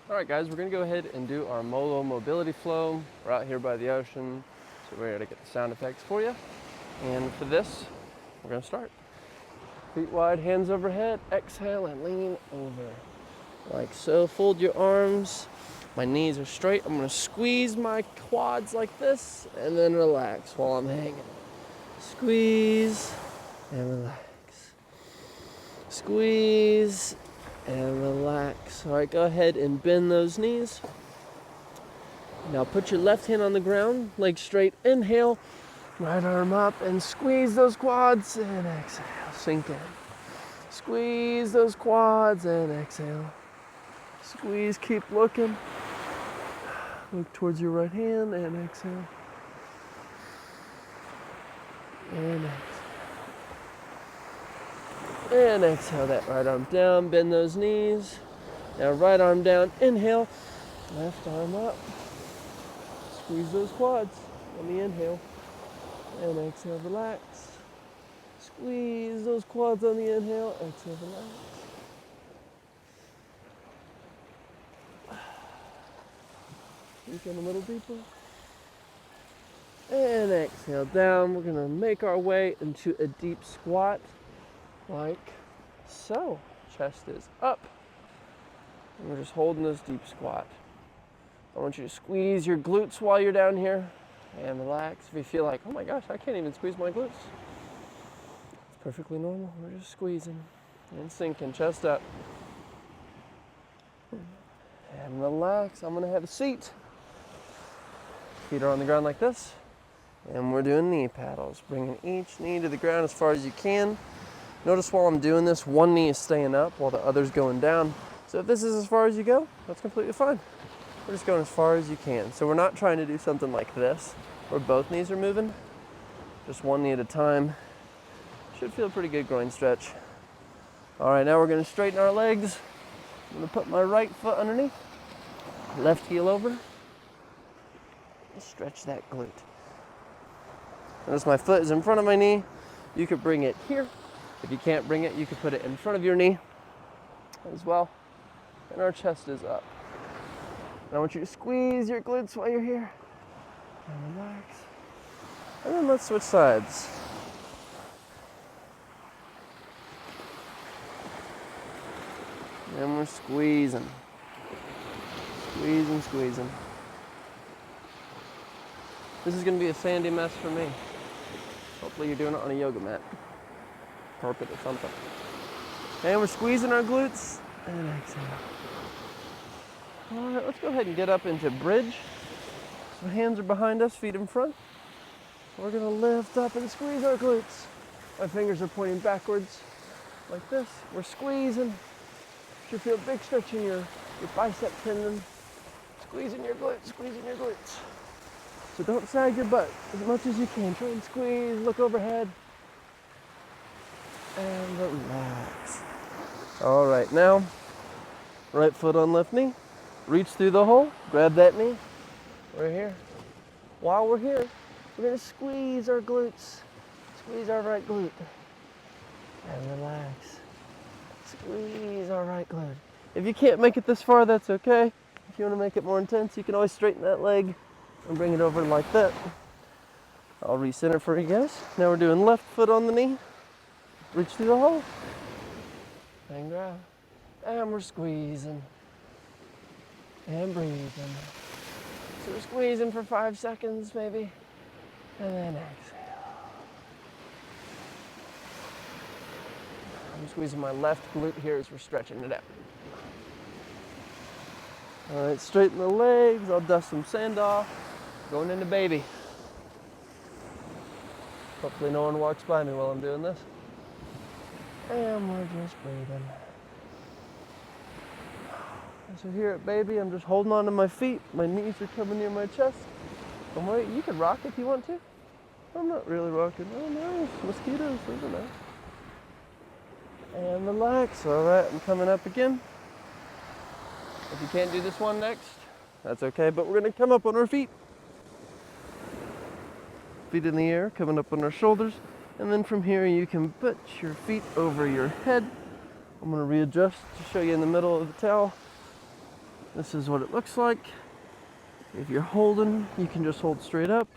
All right, guys, we're gonna go ahead and do our MOLO mobility flow. We're out here by the ocean, so we're gonna get the sound effects for you. And for this, we're gonna start. Feet wide, hands overhead, exhale and lean over. Like so, fold your arms. My knees are straight. I'm gonna squeeze my quads like this and then relax while I'm hanging. Squeeze and relax. Squeeze and relax. All right, go ahead and bend those knees. Now put your left hand on the ground, leg straight, inhale, right arm up and squeeze those quads and exhale, sink in. Squeeze those quads and exhale. Squeeze, keep looking. Look towards your right hand and exhale. And exhale. And exhale that right arm down, bend those knees. Now right arm down, inhale, left arm up. Squeeze those quads on the inhale. And exhale, relax. Squeeze those quads on the inhale, exhale, relax. Sink in a little deeper. And exhale down. We're gonna make our way into a deep squat. Like so. Chest is up. And we're just holding this deep squat. I want you to squeeze your glutes while you're down here and relax. If you feel like, oh my gosh, I can't even squeeze my glutes. It's perfectly normal. We're just squeezing and sinking, chest up. And relax. I'm gonna have a seat. Feet are on the ground like this. And we're doing knee paddles, bringing each knee to the ground as far as you can. Notice while I'm doing this, one knee is staying up while the other's going down. So if this is as far as you go, that's completely fine. We're just going as far as you can. So we're not trying to do something like this, where both knees are moving. Just one knee at a time. Should feel a pretty good groin stretch. All right, now we're gonna straighten our legs. I'm gonna put my right foot underneath, left heel over. Stretch that glute. Notice my foot is in front of my knee. You could bring it here. If you can't bring it, you could put it in front of your knee as well. And our chest is up. And I want you to squeeze your glutes while you're here. And relax. And then let's switch sides. And we're squeezing. Squeezing, squeezing. This is going to be a sandy mess for me. Hopefully you're doing it on a yoga mat, carpet or something. And we're squeezing our glutes and exhale. All right, let's go ahead and get up into bridge. So hands are behind us, feet in front. We're gonna lift up and squeeze our glutes. My fingers are pointing backwards like this. We're squeezing. You should feel a big stretch in your bicep tendon. Squeezing your glutes, squeezing your glutes. So don't sag your butt as much as you can. Try and squeeze, look overhead. And relax. All right, now, right foot on left knee. Reach through the hole, grab that knee. We're here. While we're here, we're gonna squeeze our glutes. Squeeze our right glute. And relax. Squeeze our right glute. If you can't make it this far, that's okay. If you wanna make it more intense, you can always straighten that leg and bring it over like that. I'll recenter for you guys. Now we're doing left foot on the knee. Reach through the hole. And grab. And we're squeezing. And breathing. So we're squeezing for 5 seconds maybe. And then exhale. I'm squeezing my left glute here as we're stretching it out. All right, straighten the legs. I'll dust some sand off. Going into baby. Hopefully no one walks by me while I'm doing this. And we're just breathing. So here at baby, I'm just holding on to my feet. My knees are coming near my chest. Don't worry, you can rock if you want to. I'm not really rocking. Oh, nice. Mosquitoes, those are nice. And relax. All right, I'm coming up again. If you can't do this one next, that's okay, but we're gonna come up on our feet. Feet in the air, coming up on our shoulders. And then from here, you can put your feet over your head. I'm gonna readjust to show you in the middle of the towel. This is what it looks like. If you're holding, you can just hold straight up,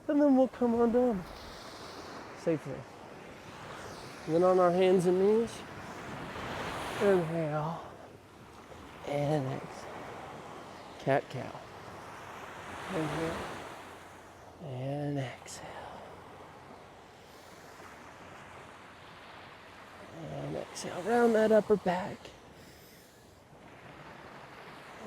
and then we'll come on down safely. And then on our hands and knees, inhale and exhale. Cat-cow. Inhale and exhale. And exhale. Round that upper back.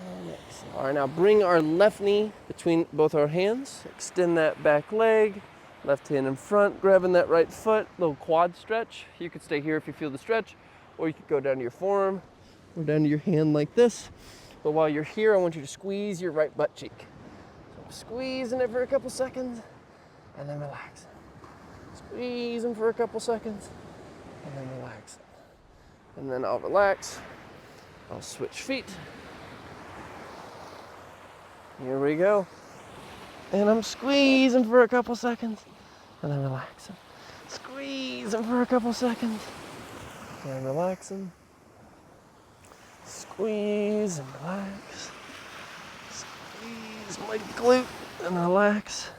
And exhale. All right, now bring our left knee between both our hands. Extend that back leg. Left hand in front, grabbing that right foot. Little quad stretch. You could stay here if you feel the stretch, or you could go down to your forearm or down to your hand like this. But while you're here, I want you to squeeze your right butt cheek. So squeezing it for a couple seconds, and then relax. Squeezing for a couple seconds, and then relax. And then I'll relax. I'll switch feet. Here we go. And I'm squeezing for a couple seconds, and then relaxing. Squeezing for a couple seconds, and relaxing. Squeeze and relax. Squeeze my glute and relax.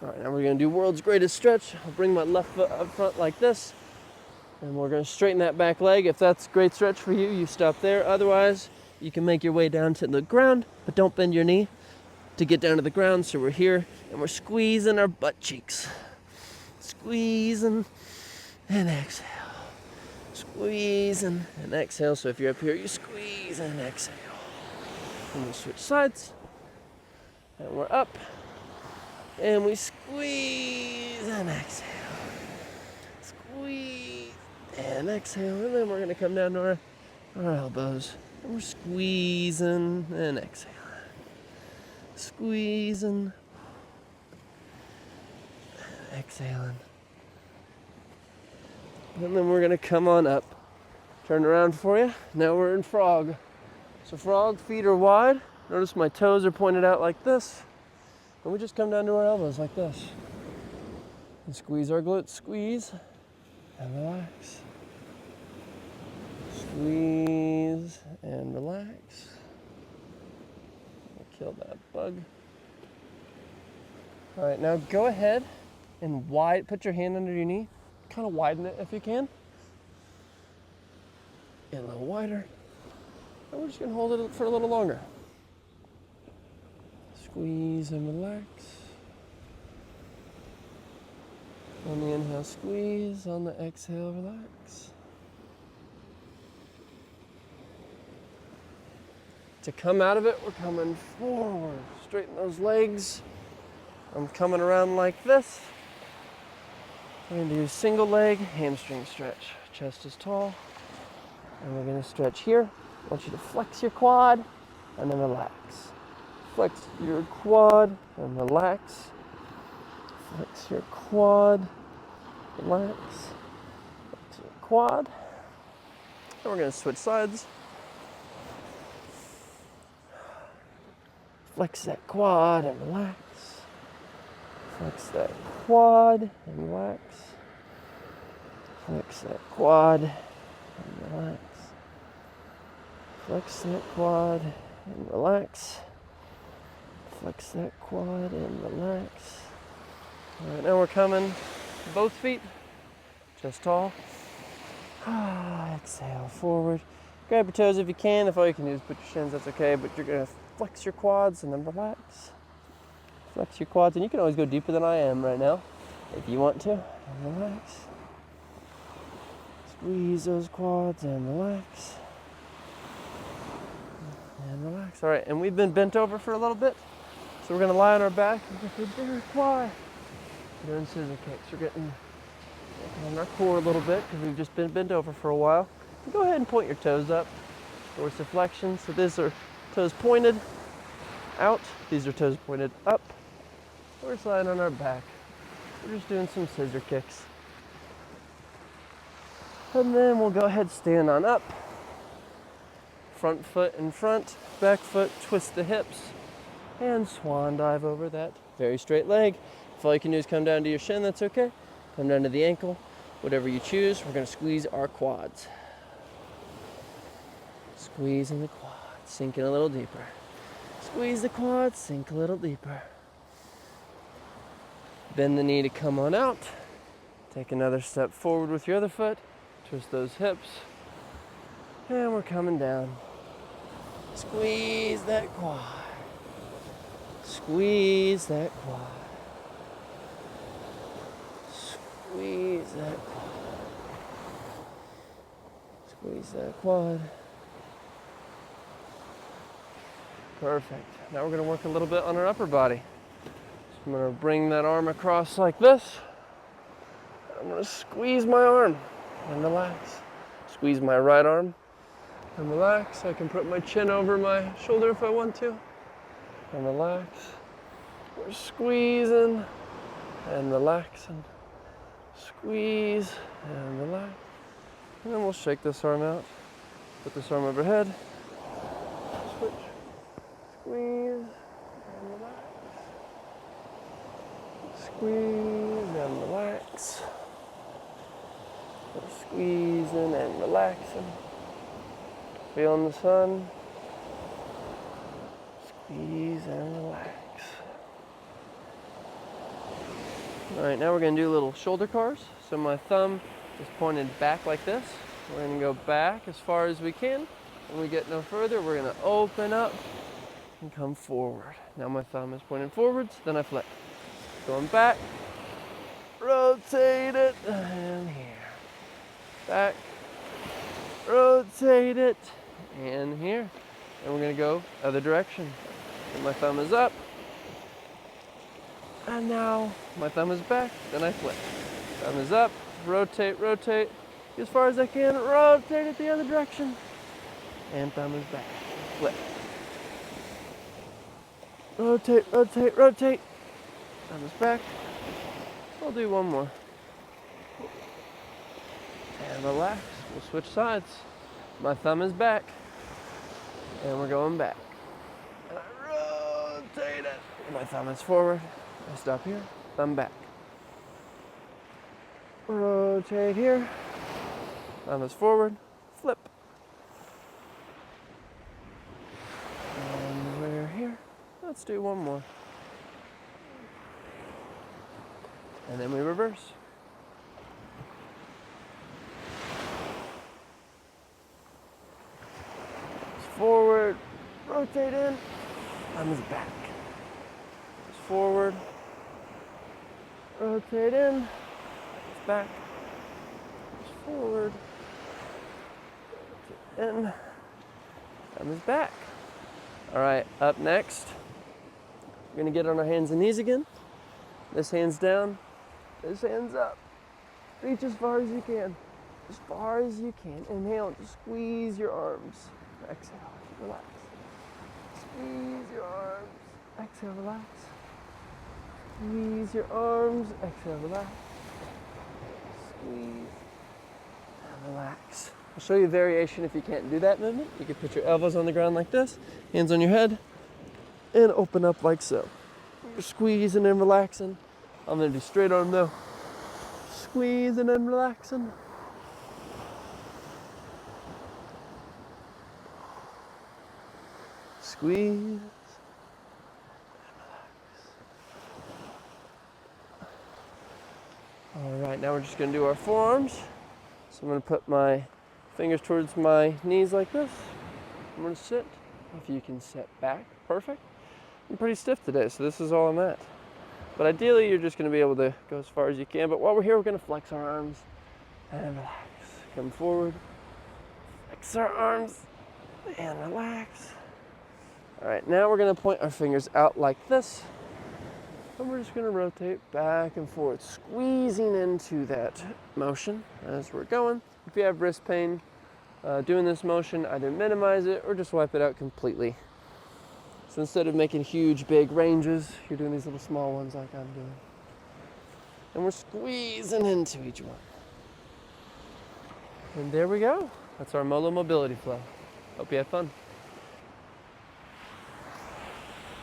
All right, now we're gonna do world's greatest stretch. I'll bring my left foot up front like this, and we're gonna straighten that back leg. If that's a great stretch for you, you stop there. Otherwise, you can make your way down to the ground, but don't bend your knee to get down to the ground. So we're here, and we're squeezing our butt cheeks. Squeezing and exhale. Squeeze and exhale. So if you're up here, you squeeze and exhale. And we'll switch sides. And we're up. And we squeeze and exhale. Squeeze and exhale. And then we're going to come down to our elbows. And we're squeezing and exhaling. Squeezing. Exhaling. And then we're going to come on up. Turn around for you. Now we're in frog. So frog, feet are wide. Notice my toes are pointed out like this. And we just come down to our elbows like this. And squeeze our glutes. Squeeze and relax. Squeeze and relax. We'll kill that bug. All right, now go ahead and put your hand under your knee. Kind of widen it if you can. And a little wider. And we're just gonna hold it for a little longer. Squeeze and relax. On the inhale, squeeze. On the exhale, relax. To come out of it, we're coming forward. Straighten those legs. I'm coming around like this. We're going to do single leg hamstring stretch. Chest is tall. And we're going to stretch here. I want you to flex your quad and then relax. Flex your quad and relax. Flex your quad, relax. Flex your quad. And we're going to switch sides. Flex that quad and relax. Flex that quad and relax. Flex that quad and relax. Flex that quad and relax. Flex that quad and relax. All right, now we're coming both feet, chest tall. Exhale, forward. Grab your toes if you can. If all you can do is put your shins, that's okay, but you're gonna flex your quads and then relax. Flex your quads, and you can always go deeper than I am right now if you want to. And relax. Squeeze those quads and relax. And relax. All right, and we've been bent over for a little bit, so we're gonna lie on our back. Derek, why? We're doing scissor kicks. We're getting on our core a little bit because we've just been bent over for a while. Go ahead and point your toes up. Dorsiflexion. So these are toes pointed out. These are toes pointed up. We're lying on our back. We're just doing some scissor kicks. And then we'll go ahead and stand on up. Front foot in front, back foot, twist the hips, and swan dive over that very straight leg. If all you can do is come down to your shin, that's okay. Come down to the ankle, whatever you choose. We're gonna squeeze our quads. Squeezing the quads. sink in a little deeper. Squeeze the quads, sink a little deeper. Bend the knee to come on out. Take another step forward with your other foot. Twist those hips. And we're coming down. Squeeze that quad. Squeeze that quad. Squeeze that quad. Squeeze that quad. Perfect. Now we're going to work a little bit on our upper body. So I'm going to bring that arm across like this. I'm going to squeeze my arm and relax. Squeeze my right arm and relax. I can put my chin over my shoulder if I want to. And relax. We're squeezing and relaxing. Squeeze and relax. And then we'll shake this arm out. Put this arm overhead. Switch. Squeeze and relax. Squeeze and relax. We're squeezing and relaxing. Feeling the sun. Squeeze and relax. All right, now we're going to do little shoulder cars. So my thumb is pointed back like this. We're going to go back as far as we can. When we get no further, we're going to open up and come forward. Now my thumb is pointed forwards, then I flip. Going back, rotate it, and here. Back, rotate it, and here. And we're going to go other direction. And my thumb is up. And now my thumb is back, then I flip. Thumb is up, rotate, rotate. As far as I can, rotate it the other direction. And thumb is back, flip. Rotate, rotate, rotate. Thumb is back. I'll do one more. And relax, we'll switch sides. My thumb is back. And we're going back. And I rotate it. My thumb is forward. I stop here, thumb back. Rotate here. Thumb is forward, flip. And we're here. Let's do one more. And then we reverse. Forward, rotate in, thumb is back. Forward, rotate in, back, forward, rotate in, thumb is back. All right, up next, we're gonna get on our hands and knees again. This hand's down, this hand's up. Reach as far as you can, as far as you can. Inhale, just squeeze your arms. Exhale, relax. Squeeze your arms, exhale, relax. Squeeze your arms, exhale, relax. Squeeze and relax. I'll show you a variation if you can't do that movement. You can put your elbows on the ground like this, hands on your head, and open up like so. You're squeezing and relaxing. I'm gonna do straight arm though. Squeezing and relaxing. Squeeze. All right, now we're just gonna do our forearms. So I'm gonna put my fingers towards my knees like this. I'm gonna sit. If you can sit back, perfect. I'm pretty stiff today, so this is all I'm at. But ideally, you're just gonna be able to go as far as you can. But while we're here, we're gonna flex our arms and relax. Come forward, flex our arms and relax. All right, now we're gonna point our fingers out like this. And we're just gonna rotate back and forth, squeezing into that motion as we're going. If you have wrist pain doing this motion, either minimize it or just wipe it out completely. So instead of making huge, big ranges, you're doing these little small ones like I'm doing. And we're squeezing into each one. And there we go. That's our MOLO mobility flow. Hope you had fun.